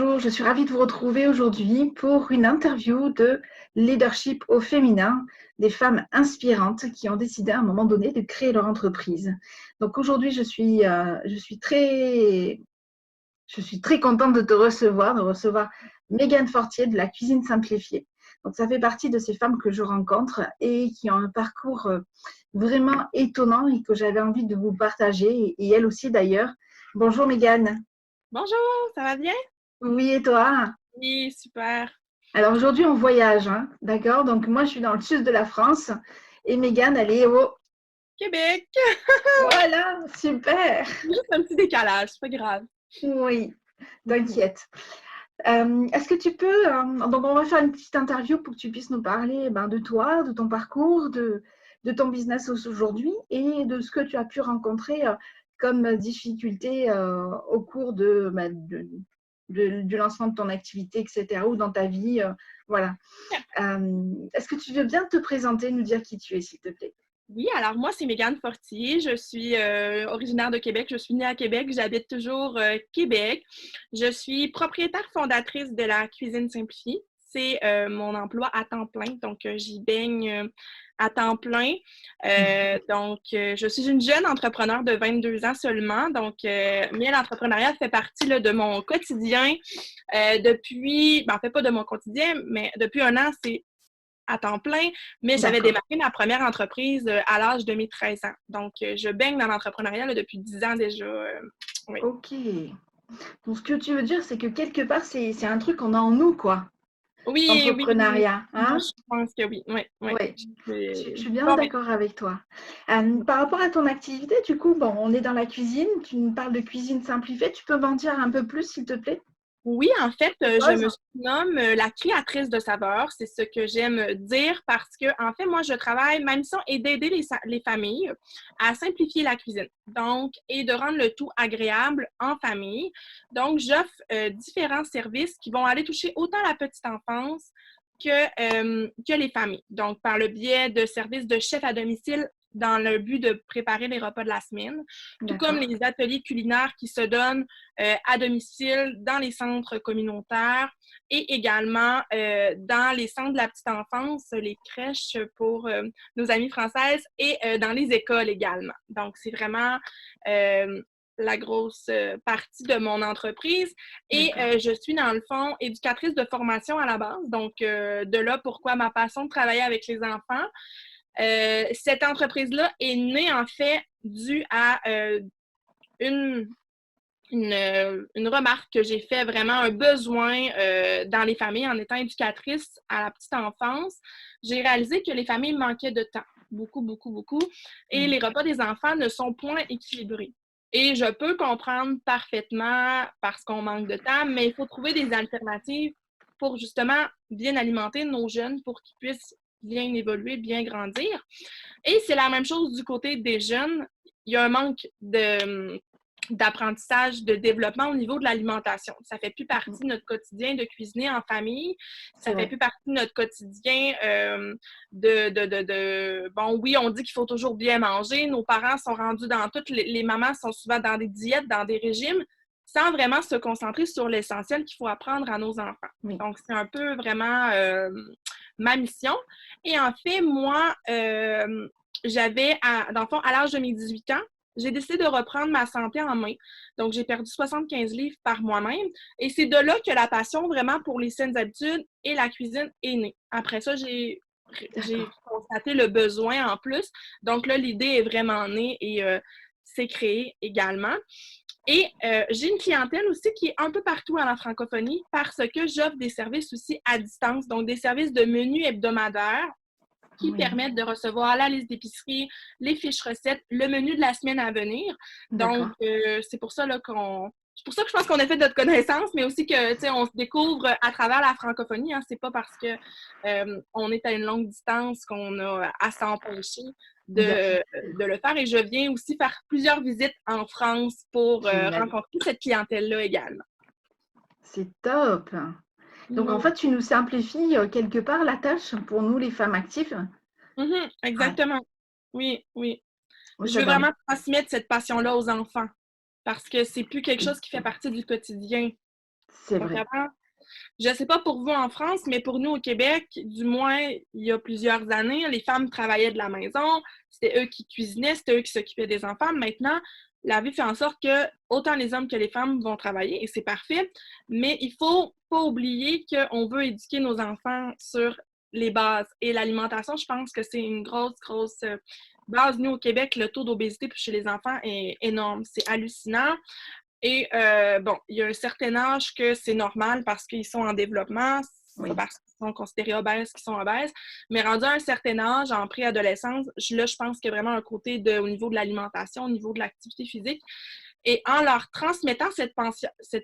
bonjour, je suis ravie de vous retrouver aujourd'hui pour une interview de leadership au féminin, des femmes inspirantes qui ont décidé à un moment donné de créer leur entreprise. Donc aujourd'hui, je suis très contente de recevoir Mégane Fortier de la Cuisine Simplifiée. Donc ça fait partie de ces femmes que je rencontre et qui ont un parcours vraiment étonnant et que j'avais envie de vous partager, et elle aussi d'ailleurs. Bonjour Mégane. Bonjour, ça va bien? Oui, et toi? Oui, super. Alors aujourd'hui, on voyage, hein, d'accord? Donc moi, je suis dans le sud de la France et Mégane, elle est au... Québec! Voilà, super! Juste un petit décalage, c'est pas grave. Oui, Mhm. t'inquiète. Est-ce que tu peux... donc on va faire une petite interview pour que tu puisses nous parler de toi, de ton parcours, de ton business aujourd'hui et de ce que tu as pu rencontrer comme difficulté au cours du lancement de ton activité, etc., ou dans ta vie. Voilà. Est-ce que tu veux bien te présenter, nous dire qui tu es, s'il te plaît? Oui, alors moi, c'est Mégane Fortier. Je suis originaire de Québec. Je suis née à Québec. J'habite toujours Québec. Je suis propriétaire fondatrice de la Cuisine Simplifiée. C'est mon emploi à temps plein. Donc, j'y baigne à temps plein. Je suis une jeune entrepreneur de 22 ans seulement. Mais l'entrepreneuriat fait partie là, de mon quotidien depuis, en fait, pas de mon quotidien, mais depuis un an, c'est à temps plein, mais j'avais D'accord. démarré ma première entreprise à l'âge de mes 13 ans. Donc, je baigne dans l'entrepreneuriat là, depuis 10 ans déjà. Oui. Ok. Donc, ce que tu veux dire, c'est que quelque part, c'est un truc qu'on a en nous, quoi. Oui, oui, oui. L'entrepreneuriat, Moi, hein? je pense que oui. Oui, oui. Oui, je suis bien Bon, mais d'accord avec toi. Par rapport à ton activité, du coup, bon, on est dans la cuisine, tu nous parles de cuisine simplifiée, tu peux m'en dire un peu plus, s'il te plaît? oui, en fait, je Propose. me surnomme la créatrice de saveurs. C'est ce que j'aime dire parce que, en fait, moi, je travaille, ma mission est d'aider les familles à simplifier la cuisine. Donc, et de rendre le tout agréable en famille. Donc, j'offre différents services qui vont aller toucher autant la petite enfance que les familles. Donc, par le biais de services de chef à domicile dans le but de préparer les repas de la semaine, tout comme D'accord. les ateliers culinaires qui se donnent à domicile dans les centres communautaires et également dans les centres de la petite enfance, les crèches pour nos amies françaises et dans les écoles également. Donc, c'est vraiment la grosse partie de mon entreprise. Et D'accord. je suis, dans le fond, éducatrice de formation à la base. Donc, de là, pourquoi ma passion de travailler avec les enfants. Cette entreprise-là est née, en fait, due à une, une remarque que j'ai fait, vraiment un besoin dans les familles en étant éducatrice à la petite enfance. J'ai réalisé que les familles manquaient de temps, beaucoup, beaucoup, beaucoup, et les repas des enfants ne sont point équilibrés. Et je peux comprendre parfaitement parce qu'on manque de temps, mais il faut trouver des alternatives pour justement bien alimenter nos jeunes pour qu'ils puissent bien évoluer, bien grandir. Et c'est la même chose du côté des jeunes. Il y a un manque d'apprentissage, de développement au niveau de l'alimentation. Ça fait plus partie de notre quotidien de cuisiner en famille. C'est Ça fait vrai. plus partie de notre quotidien Bon, oui, on dit qu'il faut toujours bien manger. Nos parents sont rendus dans toutes... Les mamans sont souvent dans des diètes, dans des régimes, sans vraiment se concentrer sur l'essentiel qu'il faut apprendre à nos enfants. Oui. Donc, c'est un peu vraiment ma mission. Et en fait, moi, dans le fond, à l'âge de mes 18 ans, j'ai décidé de reprendre ma santé en main. Donc, j'ai perdu 75 livres par moi-même. Et c'est de là que la passion vraiment pour les saines habitudes et la cuisine est née. Après ça, j'ai D'accord. constaté le besoin en plus. Donc là, l'idée est vraiment née et c'est créé également. Et j'ai une clientèle aussi qui est un peu partout à la francophonie parce que j'offre des services aussi à distance, donc des services de menu hebdomadaire qui Oui. permettent de recevoir la liste d'épicerie, les fiches recettes, le menu de la semaine à venir. Donc, D'accord. c'est pour ça là, c'est pour ça que je pense qu'on a fait notre connaissance, mais aussi que, tu sais, on se découvre à travers la francophonie. Hein. C'est pas parce que on est à une longue distance qu'on a à s'empêcher Bien sûr. de le faire. Et je viens aussi faire plusieurs visites en France pour Génial. rencontrer cette clientèle-là également. C'est top. Donc, en Oui. fait, tu nous simplifies quelque part la tâche pour nous, les femmes actives. Mhm, Ouais. exactement. Oui, oui. Oui, Je ça veux donne. vraiment transmettre cette passion-là aux enfants parce que c'est plus quelque chose qui fait partie du quotidien. C'est Donc, vrai. avant, je ne sais pas pour vous en France, mais pour nous au Québec, du moins, il y a plusieurs années, les femmes travaillaient de la maison, c'était eux qui cuisinaient, c'était eux qui s'occupaient des enfants. Maintenant, la vie fait en sorte que autant les hommes que les femmes vont travailler et c'est parfait, mais il ne faut pas oublier qu'on veut éduquer nos enfants sur les bases. Et l'alimentation, je pense que c'est une grosse base. Nous, au Québec, le taux d'obésité chez les enfants est énorme. C'est hallucinant. Et bon, il y a un certain âge que c'est normal parce qu'ils sont en développement, c'est pas Oui. parce qu'ils sont considérés obèses qu'ils sont obèses, mais rendu à un certain âge, en préadolescence, là, je pense qu'il y a vraiment un côté au niveau de l'alimentation, au niveau de l'activité physique. Et en leur transmettant cette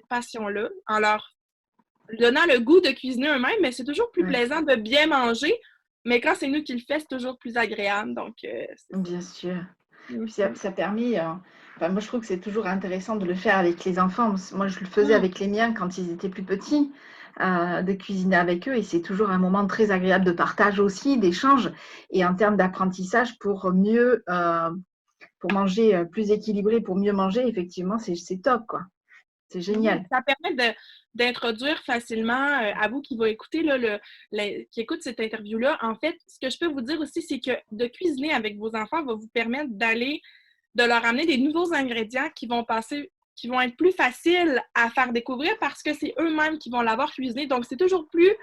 passion-là, en leur donnant le goût de cuisiner eux-mêmes, mais c'est toujours plus Ouais. plaisant de bien manger, mais quand c'est nous qui le fait, c'est toujours plus agréable. Donc, c'est ça. Bien sûr. Puis Mhm. ça permet, enfin, moi je trouve que c'est toujours intéressant de le faire avec les enfants. Moi je le faisais Mhm. avec les miens quand ils étaient plus petits, de cuisiner avec eux et c'est toujours un moment très agréable de partage aussi, d'échange et en termes d'apprentissage pour mieux, pour manger plus équilibré, pour mieux manger, effectivement, c'est top, quoi. C'est Oui, génial. ça permet d'introduire facilement à vous qui va écouter, là, qui écoute cette interview-là. En fait, ce que je peux vous dire aussi, c'est que de cuisiner avec vos enfants va vous permettre de leur amener des nouveaux ingrédients qui vont être plus faciles à faire découvrir parce que c'est eux-mêmes qui vont l'avoir cuisiné. Donc, c'est toujours plus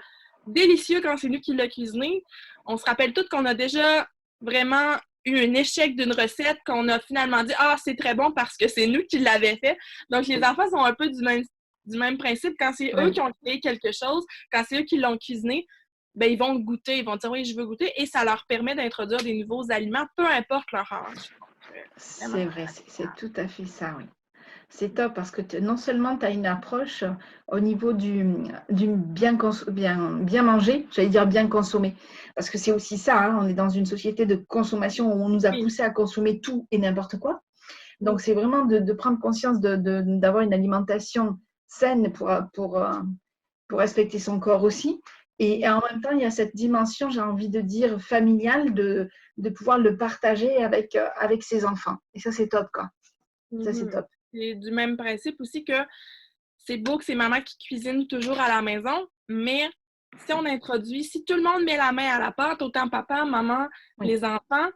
délicieux quand c'est nous qui l'a cuisiné. On se rappelle tous qu'on a déjà vraiment eu un échec d'une recette qu'on a finalement dit ah c'est très bon parce que c'est nous qui l'avons fait. Donc les enfants sont un peu du même principe. Quand c'est eux Oui. qui ont créé quelque chose, quand c'est eux qui l'ont cuisiné, ben ils vont goûter, ils vont dire oui je veux goûter et ça leur permet d'introduire des nouveaux aliments, peu importe leur âge. Donc, vraiment. C'est vrai, c'est tout à fait ça, oui. C'est top parce que non seulement tu as une approche au niveau du bien manger, j'allais dire bien consommer, parce que c'est aussi ça, hein, on est dans une société de consommation où on nous a Oui. poussé à consommer tout et n'importe quoi. Oui. Donc c'est vraiment de prendre conscience d'avoir une alimentation saine pour respecter son corps aussi. Et en même temps, il y a cette dimension, j'ai envie de dire, familiale, de pouvoir le partager avec ses enfants. Et ça, c'est top, quoi. Ça, c'est Mhm. top. C'est du même principe aussi que c'est beau que c'est maman qui cuisine toujours à la maison, mais si tout le monde met la main à la pâte, autant papa, maman, Oui, les enfants,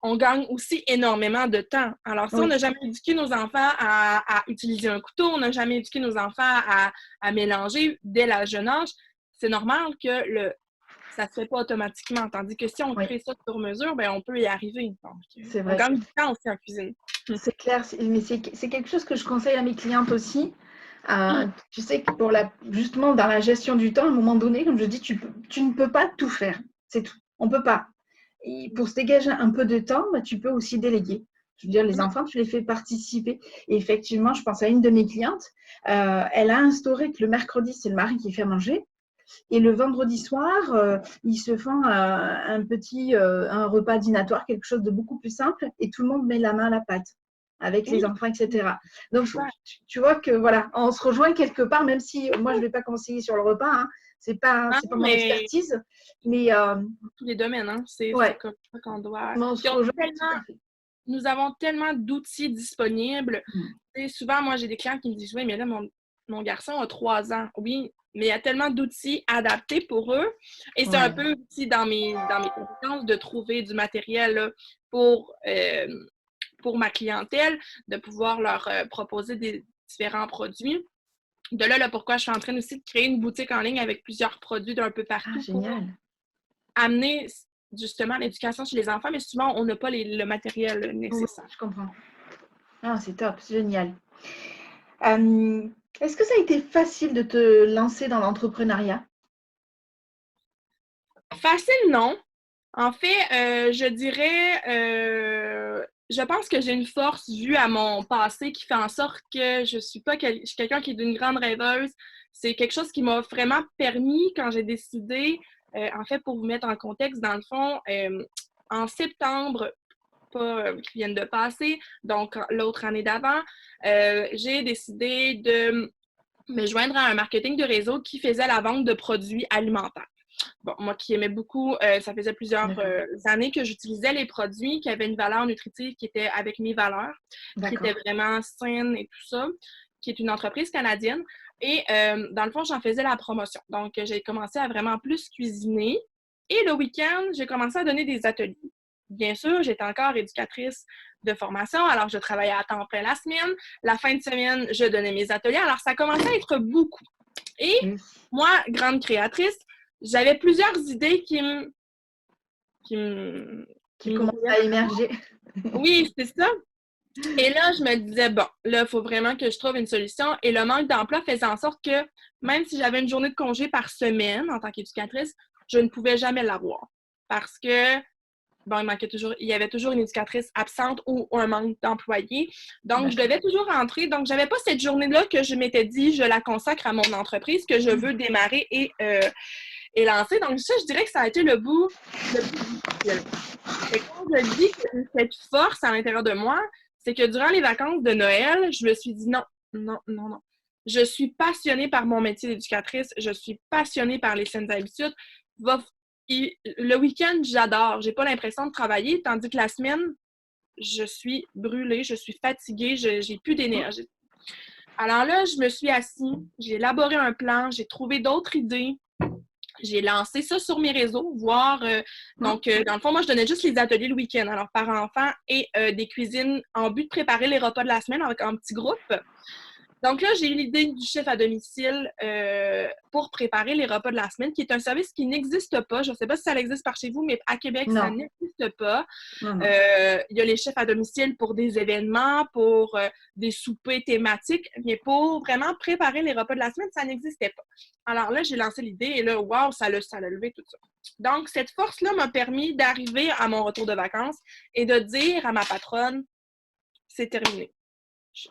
on gagne aussi énormément de temps. Alors, si on oui, n'a jamais éduqué nos enfants à utiliser un couteau, on n'a jamais éduqué nos enfants à mélanger dès le jeune âge, c'est normal que ça ne se fait pas automatiquement. Tandis que si on oui, crée ça sur mesure, ben, on peut y arriver. Donc, c'est on vrai. gagne du temps aussi en cuisine. C'est clair, mais c'est quelque chose que je conseille à mes clientes aussi. Tu sais que justement, dans la gestion du temps, à un moment donné, comme je dis, tu ne peux pas tout faire. C'est tout. On ne peut pas. Et pour se dégager un peu de temps, bah, tu peux aussi déléguer. Je veux dire, les enfants, tu les fais participer. Et effectivement, je pense à une de mes clientes. Elle a instauré que le mercredi, c'est le mari qui fait manger. Et le vendredi soir, ils se font un repas dînatoire, quelque chose de beaucoup plus simple, et tout le monde met la main à la pâte avec les Oui, enfants, etc. Donc, super. tu vois que voilà, on se rejoint quelque part, même si moi, je ne vais pas conseiller sur le repas, hein, Non, c'est pas mon mais expertise, mais tous les domaines, hein. C'est ouais, comme ça qu'on doit. mais on se Puis rejoint tout à fait. nous avons tellement d'outils disponibles. Mm. Tu sais, souvent, moi, j'ai des clients qui me disent oui, mais là, mon garçon a 3 ans. Oui, mais il y a tellement d'outils adaptés pour eux. Et c'est un Ouais, peu aussi dans mes compétences de trouver du matériel là, pour, euh, pour ma clientèle, de pouvoir leur proposer des différents produits. De là, pourquoi je suis en train aussi de créer une boutique en ligne avec plusieurs produits d'un peu ah, partout pour génial. amener justement l'éducation chez les enfants, mais souvent, on n'a pas le matériel Oui, nécessaire. je comprends. Ah, c'est top, c'est génial. Euh, Est-ce que ça a été facile de te lancer dans l'entrepreneuriat? Facile, non. En fait, je dirais, je pense que j'ai une force vue à mon passé qui fait en sorte que je suis pas je suis quelqu'un qui est d'une grande rêveuse. C'est quelque chose qui m'a vraiment permis quand j'ai décidé, en fait, pour vous mettre en contexte, dans le fond, en septembre, pas qui viennent de passer, donc l'autre année d'avant, j'ai décidé de me joindre à un marketing de réseau qui faisait la vente de produits alimentaires. Bon, moi qui aimais beaucoup, ça faisait plusieurs D'accord, années que j'utilisais les produits qui avaient une valeur nutritive qui était avec mes valeurs, qui était d'accord. vraiment saine et tout ça, qui est une entreprise canadienne. Et dans le fond, j'en faisais la promotion. Donc, j'ai commencé à vraiment plus cuisiner. Et le week-end, j'ai commencé à donner des ateliers. Bien sûr, j'étais encore éducatrice de formation, alors je travaillais à temps plein la semaine. La fin de semaine, je donnais mes ateliers. Alors, ça commençait à être beaucoup. Et moi, grande créatrice, j'avais plusieurs idées qui commençaient à émerger. Oui, c'est ça. Et là, je me disais, bon, là, il faut vraiment que je trouve une solution. Et le manque d'emploi faisait en sorte que même si j'avais une journée de congé par semaine en tant qu'éducatrice, je ne pouvais jamais l'avoir. Parce que, bon, il y avait toujours une éducatrice absente ou un manque d'employés. Donc, je devais toujours rentrer. Donc, j'avais pas cette journée-là que je m'étais dit, je la consacre à mon entreprise, que je veux démarrer et lancer. Donc, ça, je dirais que ça a été le bout difficile. Et quand je dis que j'ai cette force à l'intérieur de moi, c'est que durant les vacances de Noël, je me suis dit non, non, non, non. Je suis passionnée par mon métier d'éducatrice. Je suis passionnée par les saines habitudes. Le week-end, j'adore. J'ai pas l'impression de travailler, tandis que la semaine, je suis brûlée, je suis fatiguée, j'ai plus d'énergie. Alors là, je me suis assise, j'ai élaboré un plan, j'ai trouvé d'autres idées. J'ai lancé ça sur mes réseaux, donc, dans le fond, moi, je donnais juste les ateliers le week-end, alors par enfant et des cuisines en but de préparer les repas de la semaine avec un petit groupe. Donc là, j'ai eu l'idée du chef à domicile pour préparer les repas de la semaine, qui est un service qui n'existe pas. Je ne sais pas si ça existe par chez vous, mais à Québec, ça n'existe pas. Il y a les chefs à domicile pour des événements, pour des soupers thématiques, mais pour vraiment préparer les repas de la semaine, ça n'existait pas. Alors là, j'ai lancé l'idée et là, wow, ça l'a levé tout ça. Donc, cette force-là m'a permis d'arriver à mon retour de vacances et de dire à ma patronne, c'est terminé.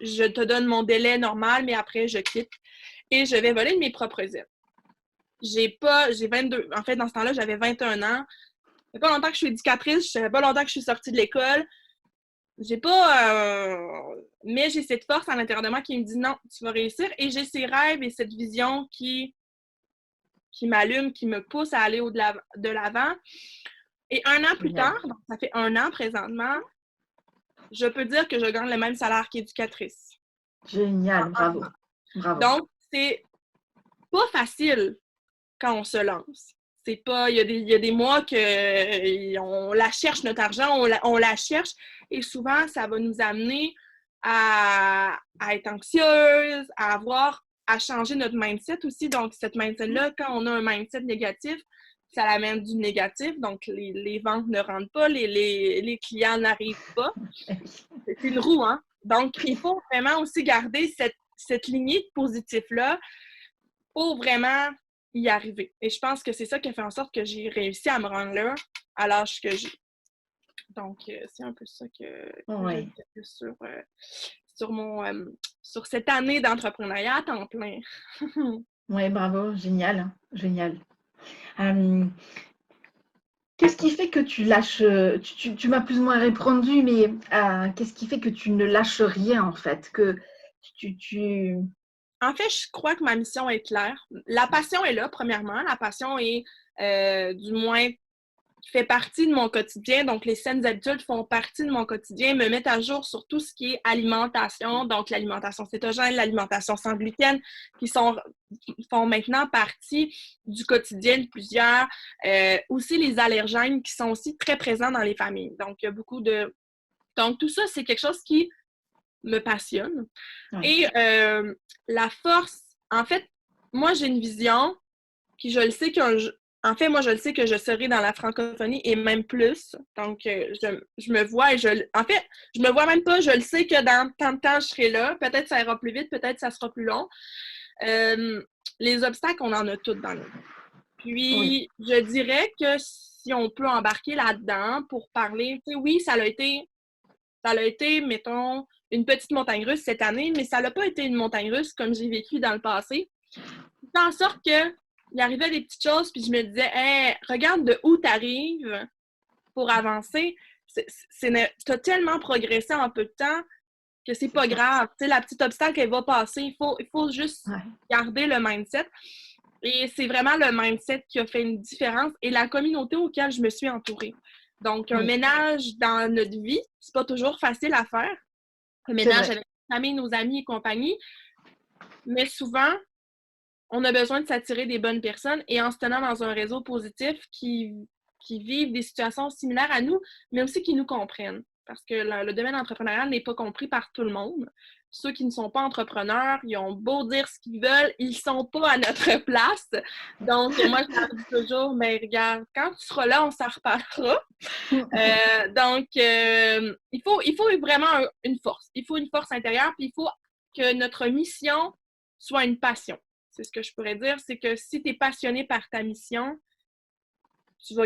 Je te donne mon délai normal, mais après, je quitte et je vais voler de mes propres ailes. J'ai 22... En fait, dans ce temps-là, j'avais 21 ans. Ça fait pas longtemps que je suis éducatrice, ça fait pas longtemps que je suis sortie de l'école. Mais j'ai cette force à l'intérieur de moi qui me dit non, tu vas réussir. Et j'ai ces rêves et cette vision qui m'allume, qui me pousse à aller de l'avant. Et un an plus tard, donc ça fait 1 an présentement, je peux dire que je gagne le même salaire qu'éducatrice. Génial, bravo. Bravo. Donc, c'est pas facile quand on se lance. C'est pas, il y a des mois qu'on la cherche, notre argent, on la cherche, et souvent, ça va nous amener à être anxieuse, à changer notre mindset aussi. Donc, cette mindset-là, quand on a un mindset négatif, ça l'amène du négatif, donc les ventes ne rentrent pas, les clients n'arrivent pas. C'est une roue, hein? Donc, il faut vraiment aussi garder cette lignée de positif-là pour vraiment y arriver. Et je pense que c'est ça qui a fait en sorte que j'ai réussi à me rendre là à l'âge que j'ai. Donc, c'est un peu ça que je dirais sur cette année d'entrepreneuriat à temps plein. Oui, bravo, génial, génial. Qu'est-ce qui fait que tu lâches, tu m'as plus ou moins répondu, mais qu'est-ce qui fait que tu ne lâches rien en fait, que tu... En fait, je crois que ma mission est claire. La passion est là, premièrement. La passion est, du moins, fait partie de mon quotidien. Donc, les saines habitudes font partie de mon quotidien, me mettent à jour sur tout ce qui est alimentation, donc l'alimentation cétogène, l'alimentation sans gluten, qui font maintenant partie du quotidien de plusieurs. Aussi, les allergènes qui sont aussi très présents dans les familles. Donc, il y a beaucoup de... Donc, tout ça, c'est quelque chose qui me passionne. Et la force, en fait, moi, j'ai une vision qui, je le sais en fait, moi, je le sais que je serai dans la francophonie et même plus. Donc, je me vois en fait, je me vois même pas. Je le sais que dans tant de temps, je serai là. Peut-être ça ira plus vite, peut-être ça sera plus long. Les obstacles, on en a tous dans nous. Puis, je dirais que si on peut embarquer là-dedans pour parler, tu sais, oui, ça a été, mettons, une petite montagne russe cette année, mais ça n'a pas été une montagne russe comme j'ai vécu dans le passé. C'est en sorte que il arrivait des petites choses, puis je me disais, hey, regarde de où tu arrives pour avancer. Tu as tellement progressé en peu de temps que c'est pas grave. Tu sais, la petite obstacle, elle va passer. Il faut juste garder le mindset. Et c'est vraiment le mindset qui a fait une différence et la communauté auquel je me suis entourée. Donc, un ménage dans notre vie, c'est pas toujours facile à faire. Un ménage avec nos familles, nos amis et compagnie. Mais souvent, on a besoin de s'attirer des bonnes personnes et en se tenant dans un réseau positif qui vivent des situations similaires à nous, mais aussi qui nous comprennent. Parce que le domaine entrepreneurial n'est pas compris par tout le monde. Ceux qui ne sont pas entrepreneurs, ils ont beau dire ce qu'ils veulent, ils ne sont pas à notre place. Donc, moi, je leur dis toujours, mais regarde, quand tu seras là, on s'en reparlera. Il faut vraiment une force. Il faut une force intérieure, puis il faut que notre mission soit une passion. C'est ce que je pourrais dire, c'est que si tu es passionné par ta mission, tu vas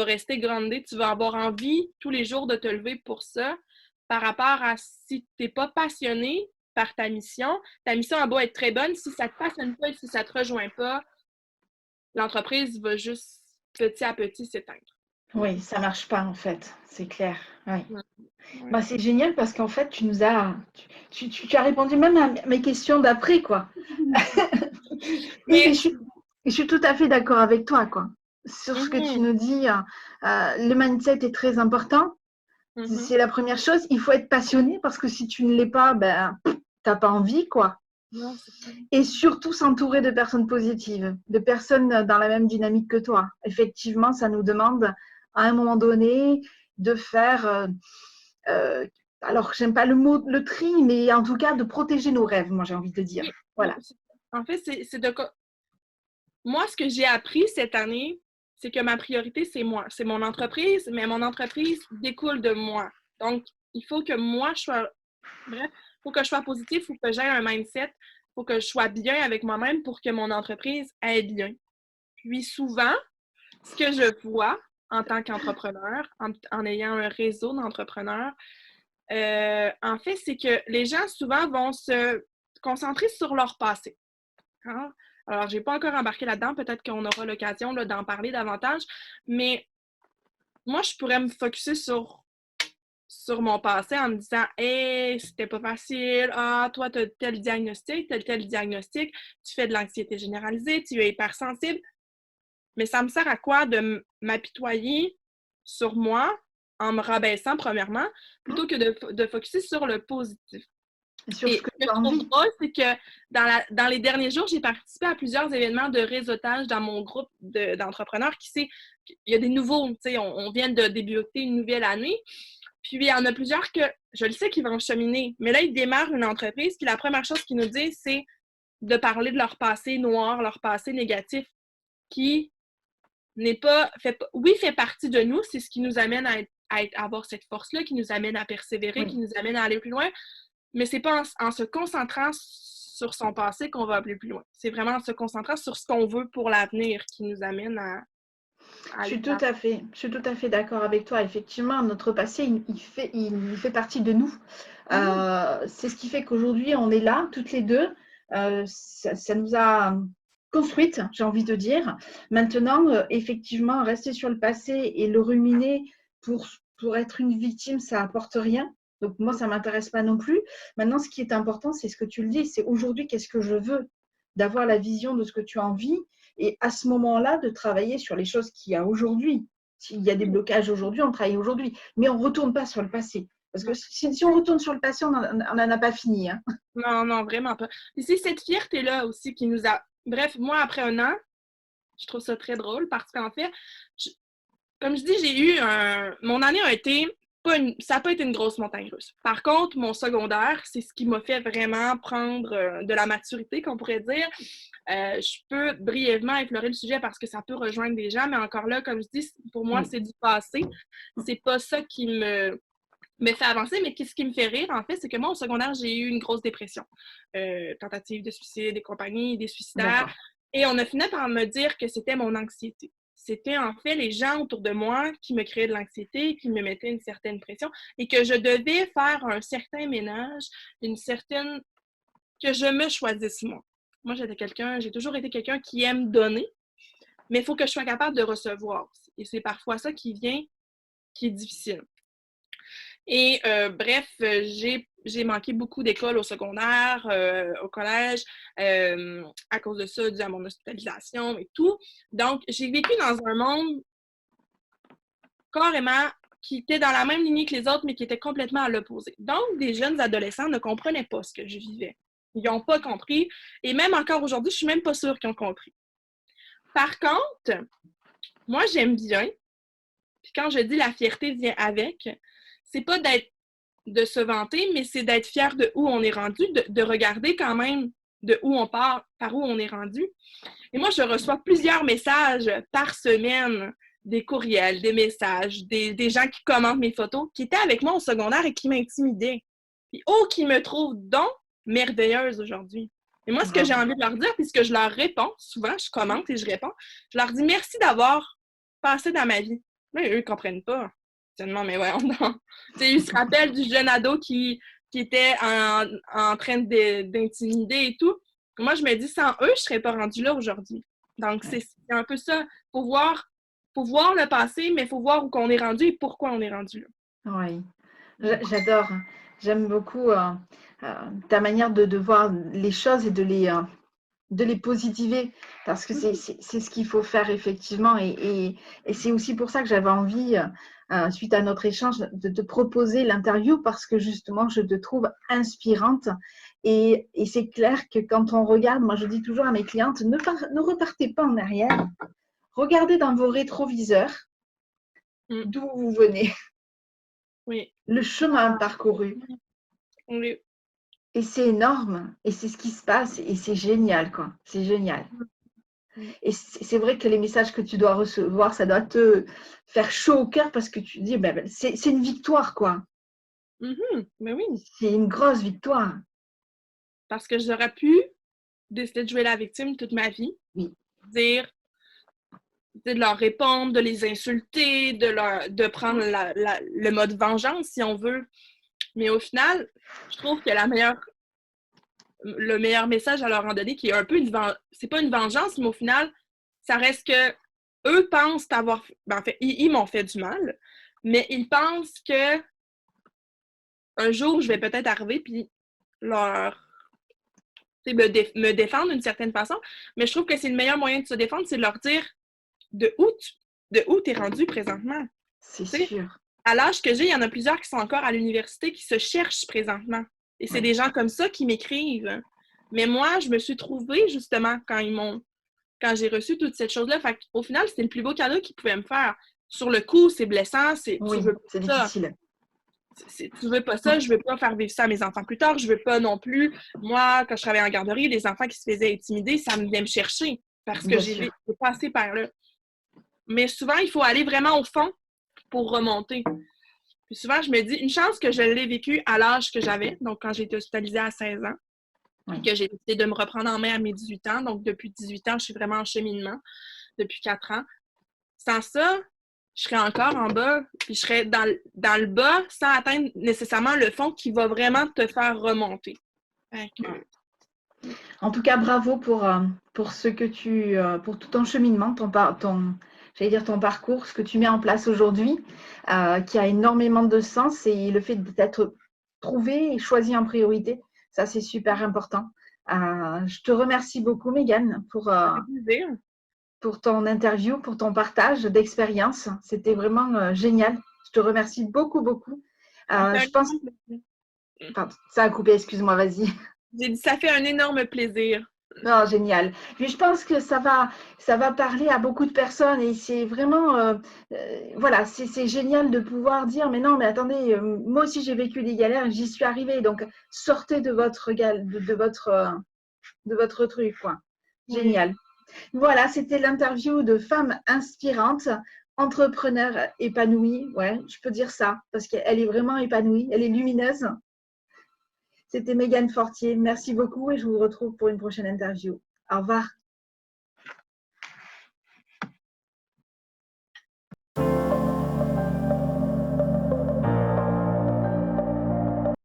rester groundé, tu vas avoir envie tous les jours de te lever pour ça, par rapport à si tu n'es pas passionné par ta mission a beau être très bonne, si ça ne te passionne pas et si ça ne te rejoint pas, l'entreprise va juste petit à petit s'éteindre. Oui, ça marche pas en fait, c'est clair. Oui. Ouais. Bah, c'est génial parce qu'en fait, tu as répondu même à mes questions d'après, quoi. Mais... Et je suis tout à fait d'accord avec toi, quoi. Sur ce que tu nous dis, le mindset est très important. C'est la première chose. Il faut être passionné parce que si tu ne l'es pas, ben, tu n'as pas envie, quoi. Non, c'est ça. Et surtout s'entourer de personnes positives, de personnes dans la même dynamique que toi. Effectivement, ça nous demande à un moment donné de faire, alors j'aime pas le mot le tri, mais en tout cas de protéger nos rêves, moi j'ai envie de dire. Voilà. En fait, c'est de moi, ce que j'ai appris cette année, c'est que ma priorité, c'est moi. C'est mon entreprise, mais mon entreprise découle de moi. Donc, il faut que moi, je sois... Bref, il faut que je sois positive, il faut que j'aie un mindset, il faut que je sois bien avec moi-même pour que mon entreprise aille bien. Puis souvent, ce que je vois en tant qu'entrepreneur, en ayant un réseau d'entrepreneurs, en fait, c'est que les gens souvent vont se concentrer sur leur passé. Hein? Alors, je n'ai pas encore embarqué là-dedans. Peut-être qu'on aura l'occasion d'en parler davantage. Mais moi, je pourrais me focusser sur mon passé en me disant hey, c'était pas facile. Ah, toi, tu as tel diagnostic, tel diagnostic. Tu fais de l'anxiété généralisée, tu es hypersensible. Mais ça me sert à quoi de m'apitoyer sur moi en me rabaissant, premièrement, plutôt que de focusser sur le positif. Sur Et ce que ce que tu as je trouve envie. drôle, c'est que dans les derniers jours, j'ai participé à plusieurs événements de réseautage dans mon groupe d'entrepreneurs il y a des nouveaux, tu sais, on vient de débuter une nouvelle année. Puis il y en a plusieurs que je le sais qu'ils vont cheminer. Mais là, ils démarrent une entreprise, puis la première chose qu'ils nous disent, c'est de parler de leur passé noir, leur passé négatif, qui n'est pas fait partie de nous, c'est ce qui nous amène à avoir cette force-là, qui nous amène à persévérer, Oui. qui nous amène à aller plus loin. Mais c'est pas en se concentrant sur son passé qu'on va aller plus loin. C'est vraiment en se concentrant sur ce qu'on veut pour l'avenir qui nous amène à Je aller suis tout à fait d'accord avec toi. Effectivement, notre passé, il fait partie de nous. C'est ce qui fait qu'aujourd'hui, on est là, toutes les deux. Ça nous a construites, j'ai envie de dire. Maintenant, effectivement, rester sur le passé et le ruminer pour être une victime, ça apporte rien. Donc moi, ça ne m'intéresse pas non plus. Maintenant, ce qui est important, c'est ce que tu le dis, c'est aujourd'hui, qu'est-ce que je veux? D'avoir la vision de ce que tu as envie et à ce moment-là, de travailler sur les choses qu'il y a aujourd'hui. S'il y a des blocages aujourd'hui, on travaille aujourd'hui. Mais on ne retourne pas sur le passé. Parce que si on retourne sur le passé, on n'en a pas fini. Hein. Non, non, vraiment pas. Et c'est cette fierté-là aussi qui nous a... Bref, moi, après un an, je trouve ça très drôle parce qu'en fait, comme je dis, j'ai eu mon année a été... ça n'a pas été une grosse montagne russe. Par contre, mon secondaire, c'est ce qui m'a fait vraiment prendre de la maturité, qu'on pourrait dire. Je peux brièvement effleurer le sujet parce que ça peut rejoindre des gens, mais encore là, comme je dis, pour moi, c'est du passé. C'est pas ça qui me fait avancer, mais ce qui me fait rire, en fait, c'est que moi, au secondaire, j'ai eu une grosse dépression. Tentative de suicide et compagnie, des suicidaires. Et on a fini par me dire que c'était mon anxiété. C'était en fait les gens autour de moi qui me créaient de l'anxiété, qui me mettaient une certaine pression et que je devais faire un certain ménage, que je me choisisse moi. Moi, j'ai toujours été quelqu'un qui aime donner, mais il faut que je sois capable de recevoir. Et c'est parfois ça qui est difficile. Et bref, j'ai manqué beaucoup d'écoles au secondaire, au collège, à cause de ça, dû à mon hospitalisation et tout. Donc, j'ai vécu dans un monde carrément qui était dans la même lignée que les autres, mais qui était complètement à l'opposé. Donc, des jeunes adolescents ne comprenaient pas ce que je vivais. Ils n'ont pas compris. Et même encore aujourd'hui, je suis même pas sûre qu'ils ont compris. Par contre, moi, j'aime bien, puis quand je dis la fierté vient avec, c'est pas de se vanter, mais c'est d'être fier de où on est rendu, de regarder quand même de où on part, par où on est rendu. Et moi, je reçois plusieurs messages par semaine, des courriels, des messages, des gens qui commentent mes photos, qui étaient avec moi au secondaire et qui m'intimidaient. Puis, oh, qui me trouvent donc merveilleuse aujourd'hui. Et moi, ce que j'ai envie de leur dire, puis ce que je leur réponds, souvent, je commente et je réponds, je leur dis merci d'avoir passé dans ma vie. Mais eux, ils ne comprennent pas. Tellement, mais ouais, ils se rappellent du jeune ado qui était en train d'intimider et tout. Moi, je me dis, sans eux, je ne serais pas rendue là aujourd'hui. Donc, c'est un peu ça. Faut voir le passé, mais il faut voir où on est rendu et pourquoi on est rendu là. Oui, j'adore. J'aime beaucoup ta manière de voir les choses et de les positiver, parce que c'est ce qu'il faut faire effectivement. Et c'est aussi pour ça que j'avais envie, suite à notre échange, de te proposer l'interview, parce que justement, je te trouve inspirante. Et c'est clair que quand on regarde, moi je dis toujours à mes clientes, ne repartez pas en arrière, regardez dans vos rétroviseurs d'où vous venez. Oui. Le chemin parcouru. Oui. Et c'est énorme. Et c'est ce qui se passe. Et c'est génial, quoi. C'est génial. Et c'est vrai que les messages que tu dois recevoir, ça doit te faire chaud au cœur, parce que tu te dis, ben, c'est une victoire, quoi. Ben oui. C'est une grosse victoire. Parce que j'aurais pu décider de jouer la victime toute ma vie. Oui. De leur répondre, de les insulter, de prendre le mode vengeance, si on veut. Mais au final, je trouve que le meilleur message à leur en donner, qui est un peu c'est pas une vengeance, mais au final, ça reste que eux pensent avoir... Ben, en fait, ils m'ont fait du mal, mais ils pensent que un jour, je vais peut-être arriver puis me défendre d'une certaine façon. Mais je trouve que c'est le meilleur moyen de se défendre, c'est de leur dire de où t'es rendu présentement. C'est sûr. À l'âge que j'ai, il y en a plusieurs qui sont encore à l'université, qui se cherchent présentement. Et c'est des gens comme ça qui m'écrivent. Mais moi, je me suis trouvée, justement, quand j'ai reçu toute cette chose-là. Fait qu'au final, c'était le plus beau cadeau qu'ils pouvaient me faire. Sur le coup, c'est blessant, Oui, c'est difficile. Tu veux pas ça, je veux pas faire vivre ça à mes enfants plus tard, je veux pas non plus. Moi, quand je travaillais en garderie, les enfants qui se faisaient intimider, ça venait me chercher parce que j'ai passé par là. Mais souvent, il faut aller vraiment au fond pour remonter. Puis souvent, je me dis, une chance que je l'ai vécu à l'âge que j'avais, donc quand j'ai été hospitalisée à 16 ans, et que j'ai décidé de me reprendre en main à mes 18 ans. Donc, depuis 18 ans, je suis vraiment en cheminement, depuis 4 ans. Sans ça, je serais encore en bas, puis je serais dans le bas sans atteindre nécessairement le fond qui va vraiment te faire remonter. En tout cas, bravo pour ce que pour tout ton cheminement, j'allais dire ton parcours, ce que tu mets en place aujourd'hui, qui a énormément de sens, et le fait d'être trouvé et choisi en priorité, ça c'est super important. Je te remercie beaucoup, Mégane, pour ton interview, pour ton partage d'expérience. C'était vraiment génial. Je te remercie beaucoup, beaucoup. Je pense... Pardon, ça a coupé, excuse-moi, vas-y. J'ai dit, ça fait un énorme plaisir. Oh, génial. Mais je pense que ça va parler à beaucoup de personnes, et c'est vraiment, voilà, c'est génial de pouvoir dire, mais non, mais attendez, moi aussi j'ai vécu des galères, j'y suis arrivée. Donc, sortez de votre truc, quoi. Génial. Voilà, c'était l'interview de Femme Inspirante, entrepreneur épanouie. Ouais, je peux dire ça, parce qu'elle est vraiment épanouie, elle est lumineuse. C'était Mégane Fortier. Merci beaucoup, et je vous retrouve pour une prochaine interview. Au revoir.